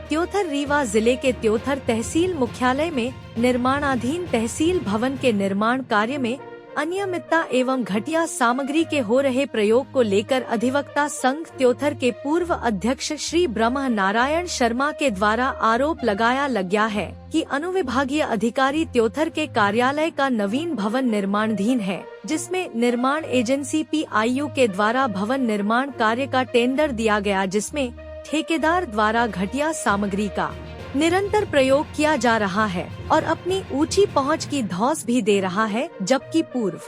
त्योथर रीवा जिले के त्योथर तहसील मुख्यालय में निर्माणाधीन तहसील भवन के निर्माण कार्य में अनियमितता एवं घटिया सामग्री के हो रहे प्रयोग को लेकर अधिवक्ता संघ त्योथर के पूर्व अध्यक्ष श्री ब्रह्म नारायण शर्मा के द्वारा आरोप लगाया गया है कि अनुविभागीय अधिकारी त्योथर के कार्यालय का नवीन भवन निर्माणाधीन है, जिसमें निर्माण एजेंसी PIU के द्वारा भवन निर्माण कार्य का टेंडर दिया गया, जिसमें ठेकेदार द्वारा घटिया सामग्री का निरंतर प्रयोग किया जा रहा है और अपनी ऊंची पहुंच की धौंस भी दे रहा है, जबकि पूर्व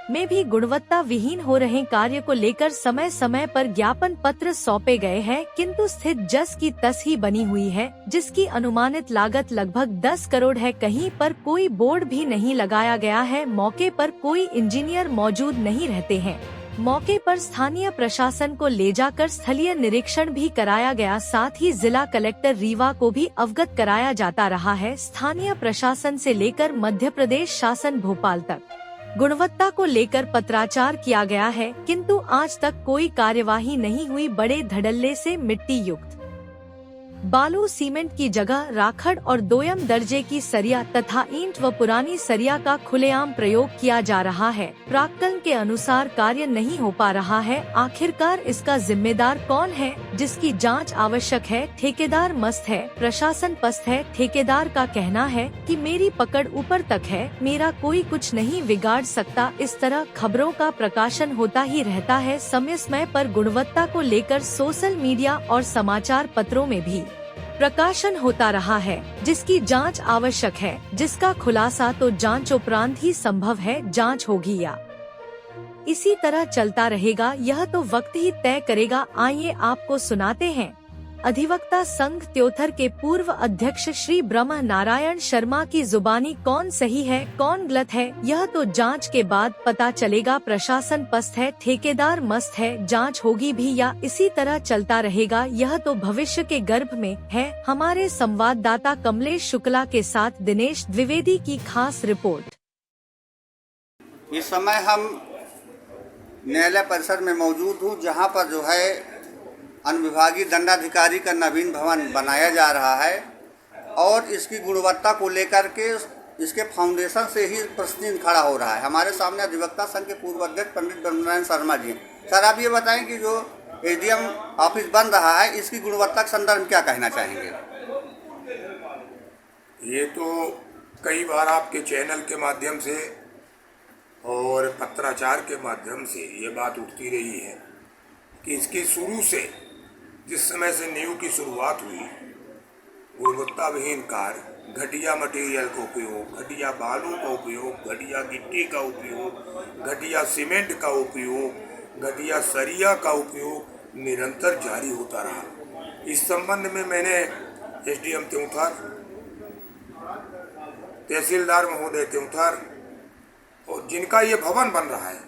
में भी गुणवत्ता विहीन हो रहे कार्य को लेकर समय समय पर ज्ञापन पत्र सौंपे गए हैं, किंतु स्थित जस की तस ही बनी हुई है, जिसकी अनुमानित लागत लगभग 10 करोड़ है। कहीं पर कोई बोर्ड भी नहीं लगाया गया है, मौके पर कोई इंजीनियर मौजूद नहीं रहते हैं। मौके पर स्थानीय प्रशासन को ले जाकर स्थलीय निरीक्षण भी कराया गया, साथ ही जिला कलेक्टर रीवा को भी अवगत कराया जाता रहा है। स्थानीय प्रशासन से लेकर मध्य प्रदेश शासन भोपाल तक गुणवत्ता को लेकर पत्राचार किया गया है, किंतु आज तक कोई कार्यवाही नहीं हुई। बड़े धड़ल्ले से मिट्टी युक्त बालू सीमेंट की जगह राखड़ और दोयम दर्जे की सरिया तथा ईंट व पुरानी सरिया का खुलेआम प्रयोग किया जा रहा है। प्राक्कलन के अनुसार कार्य नहीं हो पा रहा है। आखिरकार इसका जिम्मेदार कौन है, जिसकी जांच आवश्यक है। ठेकेदार मस्त है, प्रशासन पस्त है। ठेकेदार का कहना है कि मेरी पकड़ ऊपर तक है, मेरा कोई कुछ नहीं बिगाड़ सकता। इस तरह खबरों का प्रकाशन होता ही रहता है। समय समय पर गुणवत्ता को लेकर सोशल मीडिया और समाचार पत्रों में भी प्रकाशन होता रहा है, जिसकी जांच आवश्यक है, जिसका खुलासा तो जांच उपरांत ही संभव है। जांच होगी या इसी तरह चलता रहेगा, यह तो वक्त ही तय करेगा। आइए आपको सुनाते हैं अधिवक्ता संघ त्योथर के पूर्व अध्यक्ष श्री ब्रह्म नारायण शर्मा की जुबानी कौन सही है कौन गलत है, यह तो जांच के बाद पता चलेगा। प्रशासन पस्त है, ठेकेदार मस्त है। जांच होगी भी या इसी तरह चलता रहेगा, यह तो भविष्य के गर्भ में है। हमारे संवाददाता कमलेश शुक्ला के साथ दिनेश द्विवेदी की खास रिपोर्ट। इस समय हम न्यायालय परिसर में मौजूद हूँ, जहाँ पर जो है अनुविभागीय दंडाधिकारी का नवीन भवन बनाया जा रहा है और इसकी गुणवत्ता को लेकर के इसके फाउंडेशन से ही प्रश्न खड़ा हो रहा है। हमारे सामने अधिवक्ता संघ के पूर्व अध्यक्ष पंडित ब्रह्मनारायण शर्मा जी। सर, आप ये बताएं कि जो एडीएम ऑफिस बन रहा है, इसकी गुणवत्ता के संदर्भ में क्या कहना चाहेंगे? ये तो कई बार आपके चैनल के माध्यम से और पत्राचार के माध्यम से ये बात उठती रही है कि इसकी शुरू से जिस समय से नींव की शुरुआत हुई, गुणवत्ता विहीन कार्य, घटिया मटेरियल का उपयोग, घटिया बालू का उपयोग, घटिया गिट्टी का उपयोग, घटिया सीमेंट का उपयोग, घटिया सरिया का उपयोग निरंतर जारी होता रहा। इस संबंध में मैंने SDM त्योथर, तहसीलदार महोदय त्योथर और जिनका ये भवन बन रहा है,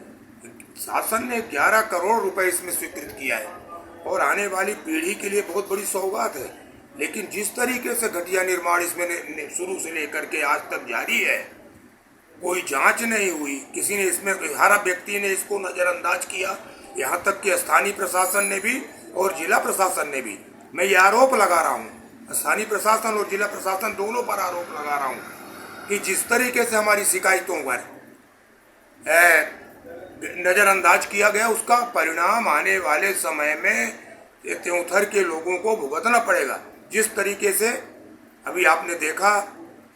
शासन ने 11 करोड़ रुपए इसमें स्वीकृत किया है और आने वाली पीढ़ी के लिए बहुत बड़ी सौगात है। लेकिन जिस तरीके से घटिया निर्माण इसमें शुरू से लेकर के आज तक जारी है, कोई जांच नहीं हुई, किसी ने इसमें, हर व्यक्ति ने इसको नजरअंदाज किया। यहाँ तक कि स्थानीय प्रशासन ने भी और जिला प्रशासन ने भी। मैं ये आरोप लगा रहा हूँ, स्थानीय प्रशासन और जिला प्रशासन दोनों पर आरोप लगा रहा हूँ कि जिस तरीके से हमारी शिकायतों पर नजरअंदाज किया गया, उसका परिणाम आने वाले समय में त्योथर के लोगों को भुगतना पड़ेगा। जिस तरीके से अभी आपने देखा,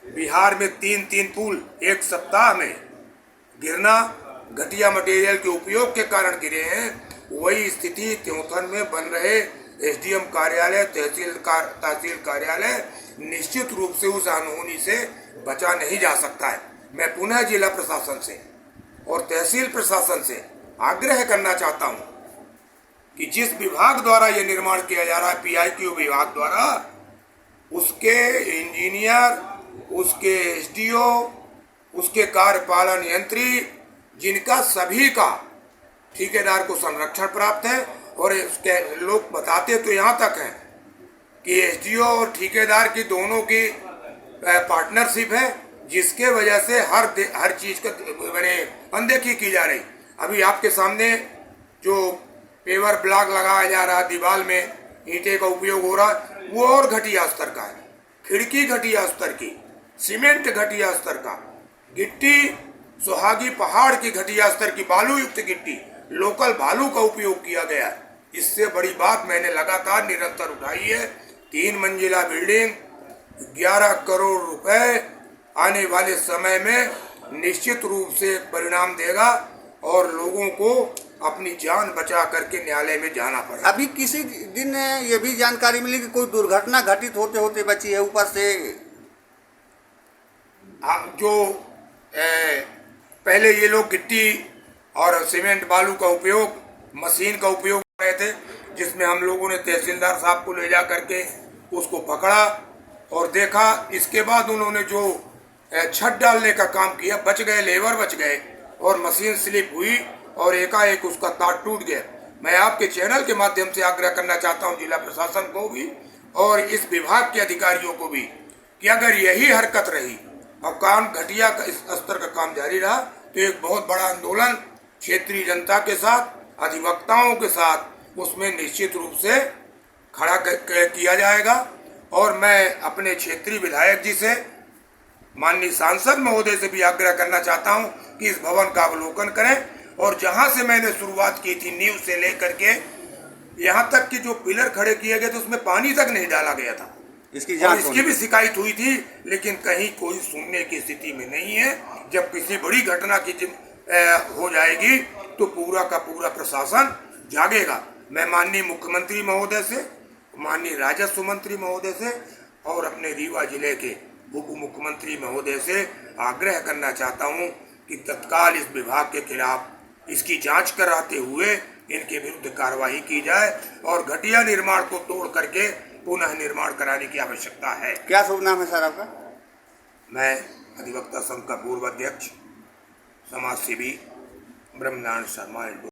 बिहार में 3 पुल एक सप्ताह में गिरना, घटिया मटेरियल के उपयोग के कारण गिरे हैं, वही स्थिति त्योथर में बन रहे SDM कार्यालय, तहसील कार्यालय निश्चित रूप से उस अनहोनी से बचा नहीं जा सकता है। मैं पुनः जिला प्रशासन से और तहसील प्रशासन से आग्रह करना चाहता हूं कि जिस विभाग द्वारा यह निर्माण किया जा रहा है, PIQ विभाग द्वारा, उसके इंजीनियर, उसके SDO, उसके कार्यपालन यंत्री, जिनका सभी का ठेकेदार को संरक्षण प्राप्त है और उसके लोग बताते तो यहाँ तक हैं कि SDO और ठेकेदार की दोनों की पार्टनरशिप है, जिसके वजह से हर चीज का अनदेखी की जा रही। अभी आपके सामने जो पेवर ब्लॉक लगाया जा रहा है, दीवार में ईंटे का उपयोग हो रहा है, वो और घटिया स्तर का है। खिड़की घटिया स्तर की, सीमेंट घटिया स्तर का, गिट्टी सुहागी पहाड़ की घटिया स्तर की बालू युक्त गिट्टी, लोकल बालू का उपयोग किया गया है। इससे बड़ी बात मैंने लगातार निरंतर उठाई है। 3 मंजिला बिल्डिंग 11 करोड़ रुपए आने वाले समय में निश्चित रूप से परिणाम देगा और लोगों को अपनी जान बचा करके न्यायालय में जाना पड़ेगा। अभी किसी दिन ये भी जानकारी मिली कि कोई दुर्घटना घटित होते होते बची है ऊपर से। जो पहले ये लोग गिट्टी और सीमेंट बालू का उपयोग, मशीन का उपयोग कर रहे थे, जिसमें हम लोगों ने तहसीलदार साहब को ले जा करके उसको पकड़ा और देखा। इसके बाद उन्होंने जो छत डालने का काम किया, बच गए, लेबर बच गए और मशीन स्लिप हुई और एकाएक उसका तार टूट गया। मैं आपके चैनल के माध्यम से आग्रह करना चाहता हूं जिला प्रशासन को भी और इस विभाग के अधिकारियों को भी कि अगर यही हरकत रही और काम घटिया का इस स्तर का काम जारी रहा तो एक बहुत बड़ा आंदोलन क्षेत्रीय जनता के साथ, अधिवक्ताओं के साथ उसमें निश्चित रूप से खड़ा किया जाएगा। और मैं अपने क्षेत्रीय विधायक जी से, माननीय सांसद महोदय से भी आग्रह करना चाहता हूं कि इस भवन का अवलोकन करें और जहां से मैंने शुरुआत की थी नींव से लेकर के यहां तक कि जो पिलर खड़े किए गए थे उसमें पानी तक नहीं डाला गया था। इसकी भी शिकायत हुई थी, लेकिन कहीं कोई सुनने की स्थिति में नहीं है। जब किसी बड़ी घटना की हो जाएगी तो पूरा का पूरा प्रशासन जागेगा। मैं माननीय मुख्यमंत्री महोदय से, माननीय राजस्व मंत्री महोदय से और अपने रीवा जिले के उप मुख्यमंत्री महोदय से आग्रह करना चाहता हूं कि तत्काल इस विभाग के खिलाफ इसकी जांच कराते हुए इनके विरुद्ध कार्रवाई की जाए और घटिया निर्माण को तोड़ करके पुनः निर्माण कराने की आवश्यकता है। क्या शुभ नाम है सर आपका? मैं अधिवक्ता संघ का पूर्व अध्यक्ष, समाज सेवी ब्रह्मनारायण शर्मा।